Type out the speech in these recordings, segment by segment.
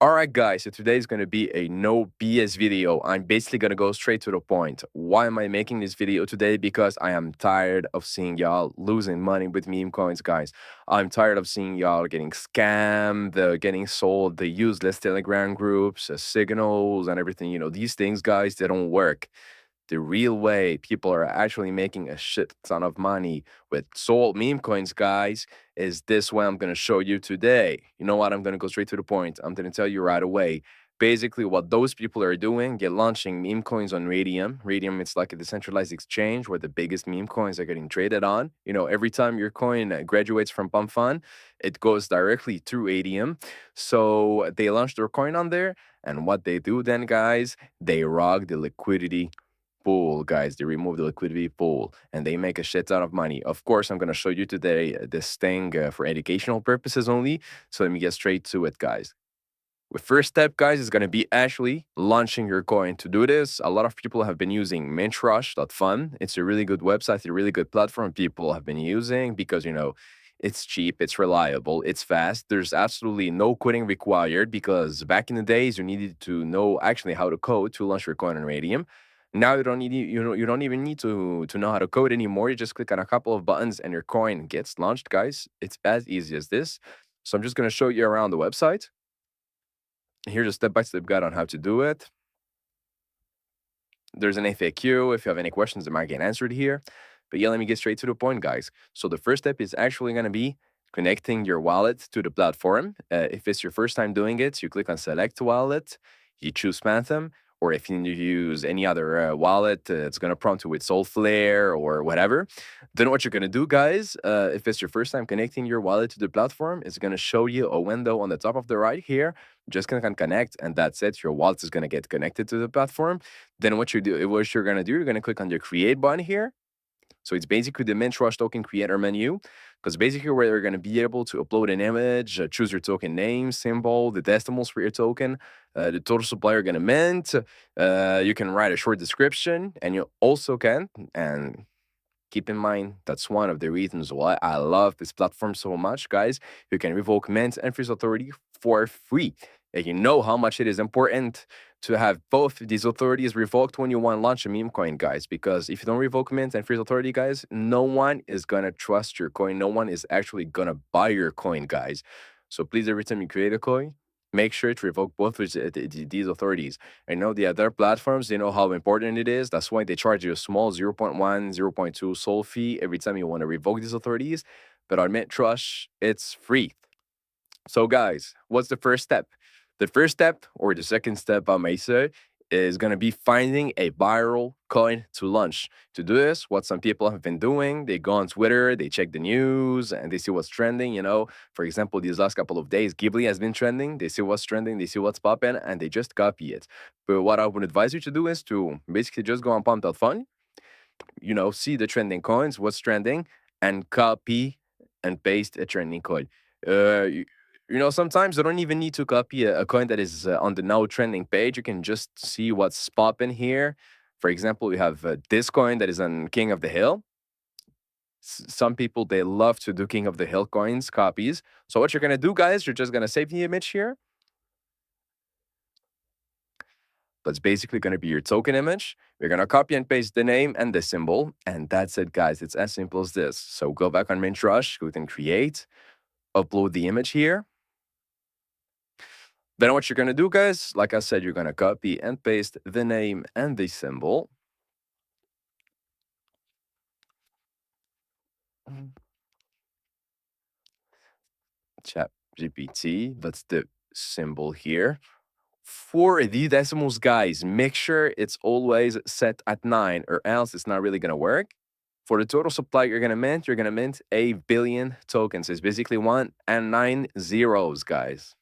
Alright guys, so today is going to be a no BS video. I'm basically going to go straight to the point. Why am I making this video today? Because I am tired of seeing y'all losing money with meme coins, guys. I'm tired of seeing y'all getting scammed, getting sold, the useless Telegram groups, signals and everything. These things, guys, they don't work. The real way people are actually making a shit ton of money with sold meme coins, guys, is this way I'm going to show you today. You know what? I'm going to go straight to the point. I'm going to tell you right away. Basically, what those people are doing, they're launching meme coins on Raydium. Raydium, it's like a decentralized exchange where the biggest meme coins are getting traded on. Every time your coin graduates from Pump.Fun, it goes directly to Raydium. So they launch their coin on there. And what they do then, guys, they rock the liquidity pool, guys. They remove the liquidity pool and they make a shit ton of money. Of course, I'm going to show you today this thing for educational purposes only. So let me get straight to it, guys. The first step, guys, is going to be actually launching your coin. To do this, a lot of people have been using Pump.Fun. It's a really good website, a really good platform people have been using because, it's cheap, it's reliable, it's fast. There's absolutely no coding required because back in the days, you needed to know actually how to code to launch your coin on Raydium. Now you don't need you don't even need to know how to code anymore. You just click on a couple of buttons and your coin gets launched, guys. It's as easy as this. So I'm just going to show you around the website. Here's a step-by-step guide on how to do it. There's an FAQ. If you have any questions, they might get answered here. But yeah, let me get straight to the point, guys. So the first step is actually going to be connecting your wallet to the platform. If it's your first time doing it, you click on Select Wallet, you choose Phantom, or if you use any other wallet, it's going to prompt you with Soulflare or whatever. Then what you're going to do, guys, if it's your first time connecting your wallet to the platform, it's going to show you a window on the top of the right here. Just click on Connect, and that's it. Your wallet is going to get connected to the platform. Then what you're going to do, you're going to click on the Create button here. So it's basically the Mint Rush token creator menu, because basically where you're going to be able to upload an image, choose your token name, symbol, the decimals for your token, the total supply you're going to mint. You can write a short description, and you also can, and keep in mind, that's one of the reasons why I love this platform so much, guys. You can revoke mint and freeze authority for free. And you know how much it is important to have both these authorities revoked when you want to launch a meme coin, guys. Because if you don't revoke mint and freeze authority, guys, no one is going to trust your coin. No one is actually going to buy your coin, guys. So please, every time you create a coin, make sure to revoke both these authorities. I know the other platforms, they know how important it is. That's why they charge you a small 0.1, 0.2 SOL fee every time you want to revoke these authorities. But on Mint Rush, it's free. So guys, what's the first step? The first step, or the second step, I may say, is going to be finding a viral coin to launch. To do this, what some people have been doing, they go on Twitter, they check the news, and they see what's trending. For example, these last couple of days, Ghibli has been trending. They see what's trending, they see what's popping, and they just copy it. But what I would advise you to do is to basically just go on Pump.Fun, see the trending coins, what's trending, and copy and paste a trending coin. Sometimes you don't even need to copy a coin that is on the now trending page. You can just see what's popping here. For example, we have this coin that is on King of the Hill. Some people, they love to do King of the Hill coins copies. So what you're going to do, guys, you're just going to save the image here. That's basically going to be your token image. You're going to copy and paste the name and the symbol. And that's it, guys. It's as simple as this. So go back on Mint Rush, go and create, upload the image here. Then what you're going to do, guys, like I said, you're going to copy and paste the name and the symbol. ChatGPT, that's the symbol here. For the decimals, guys, make sure it's always set at 9 or else it's not really going to work. For the total supply you're going to mint a billion tokens. It's basically 1 and 9 zeros, guys.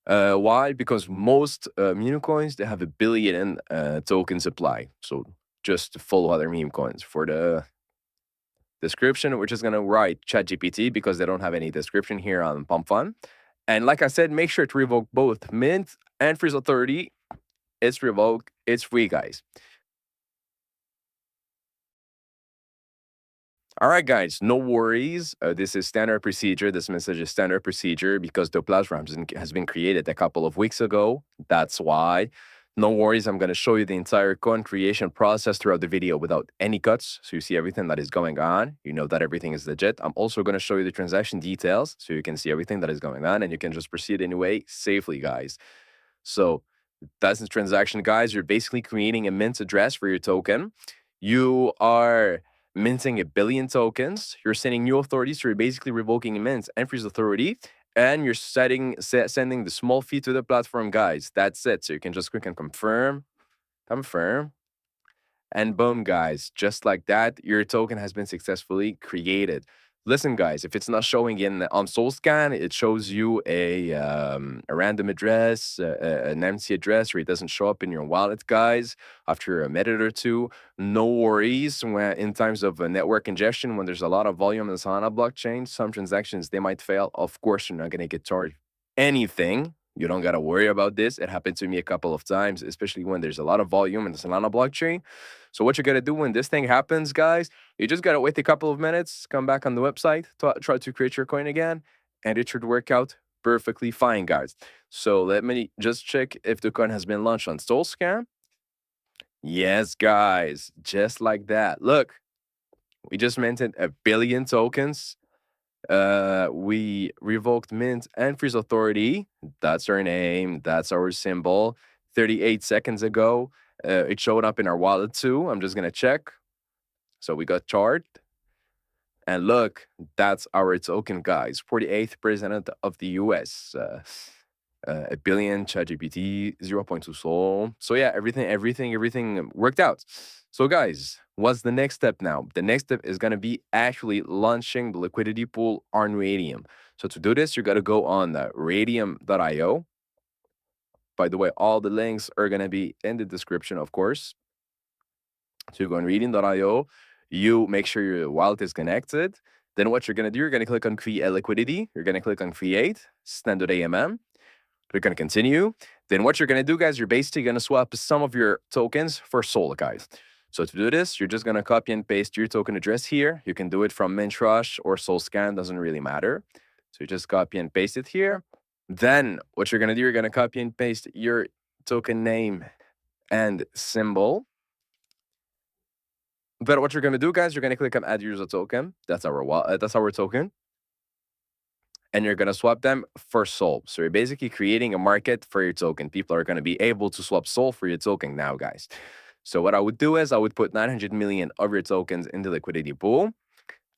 Why? Because most meme coins, they have a billion token supply. So just follow other meme coins. For the description, we're just going to write ChatGPT because they don't have any description here on Pump.Fun. And like I said, make sure to revoke both mint and freeze authority. It's revoked. It's free, guys. All right, guys, no worries. This is standard procedure. This message is standard procedure because the platform has been created a couple of weeks ago. That's why. No worries. I'm going to show you the entire coin creation process throughout the video without any cuts. So you see everything that is going on. You know that everything is legit. I'm also going to show you the transaction details so you can see everything that is going on and you can just proceed anyway safely, guys. So that's the transaction, guys. You're basically creating a mint address for your token. You are minting 1 billion tokens. You're sending new authorities. So you're basically revoking a mint and freeze authority. And you're sending the small fee to the platform, guys. That's it. So you can just click on confirm, and boom, guys, just like that, your token has been successfully created. Listen, guys, if it's not showing in on SoulScan, it shows you a random address, an empty address, or it doesn't show up in your wallet, guys, after a minute or two. No worries. When in times of network congestion, when there's a lot of volume in the Solana blockchain, some transactions they might fail. Of course, you're not going to get charged anything. You don't got to worry about this. It happened to me a couple of times, especially when there's a lot of volume in the Solana blockchain. So what you got to do when this thing happens, guys, you just got to wait a couple of minutes, come back on the website, try to create your coin again, and it should work out perfectly fine, guys. So let me just check if the coin has been launched on SoulScan. Yes, guys, just like that. Look, we just minted 1 billion tokens. We revoked mint and freeze authority. That's our name. That's our symbol. 38 seconds ago, it showed up in our wallet too. I'm just gonna check. So we got charged. And look, that's our token, guys. 48th president of the US. 1 billion ChatGPT, 0.2 Sol. So yeah, everything worked out. So guys, what's the next step now? The next step is gonna be actually launching the liquidity pool on Raydium. So to do this, you gotta go on Raydium.io. By the way, all the links are gonna be in the description, of course. So you go on Raydium.io, you make sure your wallet is connected. Then what you're gonna do, you're gonna click on create liquidity, you're gonna click on create, standard AMM. Click on continue. Then what you're going to do, guys, you're basically going to swap some of your tokens for Sol, guys. So to do this, you're just going to copy and paste your token address here. You can do it from Mintrush or SoulScan, doesn't really matter. So you just copy and paste it here. Then what you're going to do, you're going to copy and paste your token name and symbol. Then what you're going to do, guys, you're going to click on add user token. That's our token. And you're going to swap them for Sol. So you're basically creating a market for your token. People are going to be able to swap Sol for your token now, guys. So what I would do is I would put 900 million of your tokens in the liquidity pool.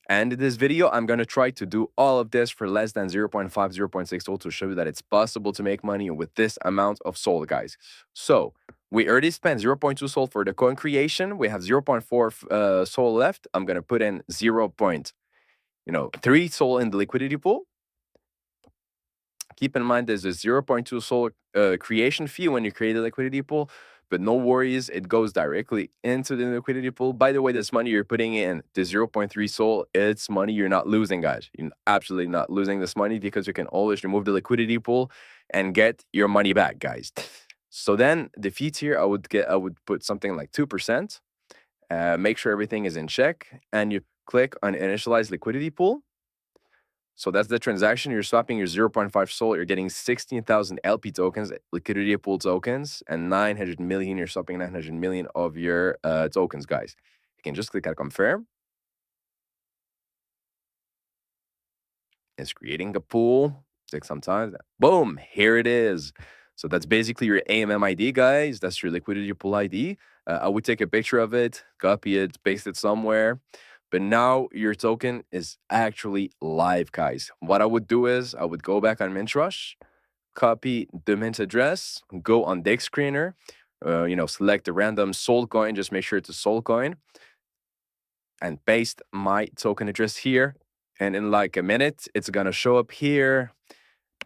And in this video, I'm going to try to do all of this for less than 0.5, 0.6 Sol to show you that it's possible to make money with this amount of Sol, guys. So we already spent 0.2 Sol for the coin creation. We have 0.4 Sol left. I'm going to put in 0.3 Sol in the liquidity pool. Keep in mind there's a 0.2 Sol creation fee when you create a liquidity pool, but no worries, it goes directly into the liquidity pool. By the way, this money you're putting in, the 0.3 Sol, it's money you're not losing, guys. You're absolutely not losing this money because you can always remove the liquidity pool and get your money back, guys. So then the fee tier, I would put something like 2%. Make sure everything is in check, and you click on initialize liquidity pool. So that's the transaction. You're swapping your 0.5 Sol. You're getting 16,000 LP tokens, liquidity pool tokens, and 900 million. You're swapping 900 million of your tokens, guys. You can just click on confirm. It's creating a pool. Take some time. Boom, here it is. So that's basically your AMM ID, guys. That's your liquidity pool ID. I would take a picture of it, copy it, paste it somewhere. But now your token is actually live, guys. What I would do is I would go back on Mintrush, copy the mint address, go on Dex Screener, select a random Sol coin, just make sure it's a Sol coin, and paste my token address here. And in like a minute, it's gonna show up here.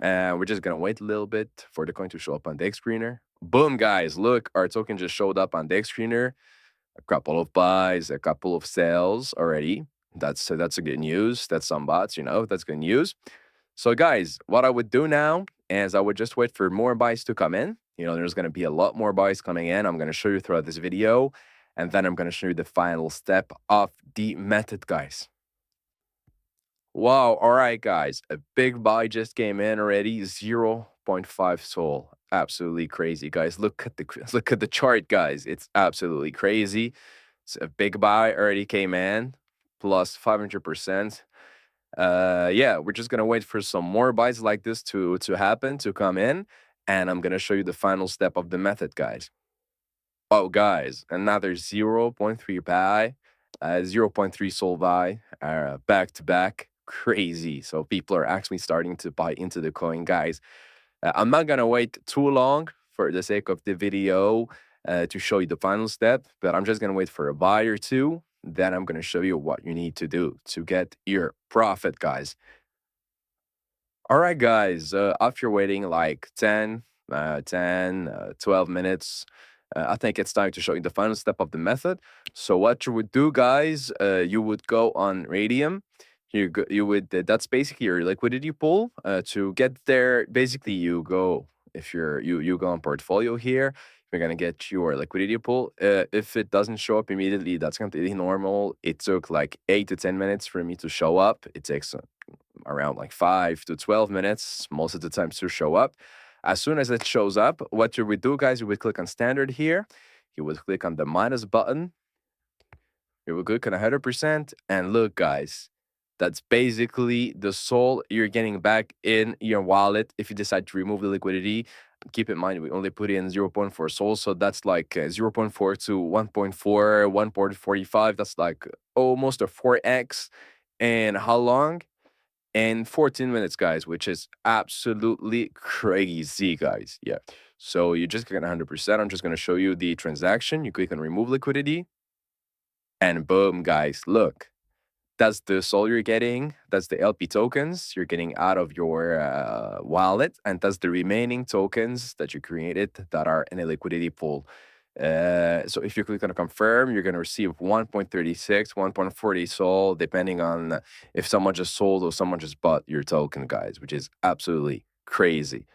And we're just gonna wait a little bit for the coin to show up on Dex Screener. Boom, guys, look, our token just showed up on Dex Screener. A couple of buys, a couple of sales already. That's a good news. That's some bots, that's good news. So guys, what I would do now is I would just wait for more buys to come in. There's going to be a lot more buys coming in. I'm going to show you throughout this video, and then I'm going to show you the final step of the method, guys. Wow, all right, guys. A big buy just came in already. Zero point 0.5 Sol. Absolutely crazy, guys. Look at the chart, guys. It's absolutely crazy. It's a big buy already came in, plus 500%. Yeah, we're just gonna wait for some more buys like this to happen, to come in, and I'm gonna show you the final step of the method, guys. Oh, guys, another zero point 0.3 buy, zero point 0.3 Sol buy, back to back. Crazy. So people are actually starting to buy into the coin, guys. I'm not gonna wait too long for the sake of the video to show you the final step, but I'm just gonna wait for a buy or two. Then I'm gonna show you what you need to do to get your profit, guys. All right, guys. After waiting like 12 minutes, I think it's time to show you the final step of the method. So what you would do, guys, you would go on Raydium. You would that's basically your liquidity pool. To get there, basically you go if you go on portfolio here. You're gonna get your liquidity pool. If it doesn't show up immediately, that's completely normal. It took like 8 to 10 minutes for me to show up. It takes around like 5 to 12 minutes most of the time to show up. As soon as it shows up, what you would do, guys, you would click on standard here. You would click on the minus button. You would click on 100%. And look, guys, that's basically the Sol you're getting back in your wallet if you decide to remove the liquidity. Keep in mind, we only put in 0.4 Sol. So that's like 0.4 to 1.4, 1.45. That's like almost a 4x. And how long? In 14 minutes, guys, which is absolutely crazy, guys. Yeah. So you just click on 100%. I'm just going to show you the transaction. You click on remove liquidity, and boom, guys, look. That's the Sol you're getting. That's the LP tokens you're getting out of your wallet. And that's the remaining tokens that you created that are in a liquidity pool. So if you click on confirm, you're going to receive 1.36, 1.40 Sol, depending on if someone just sold or someone just bought your token, guys, which is absolutely crazy.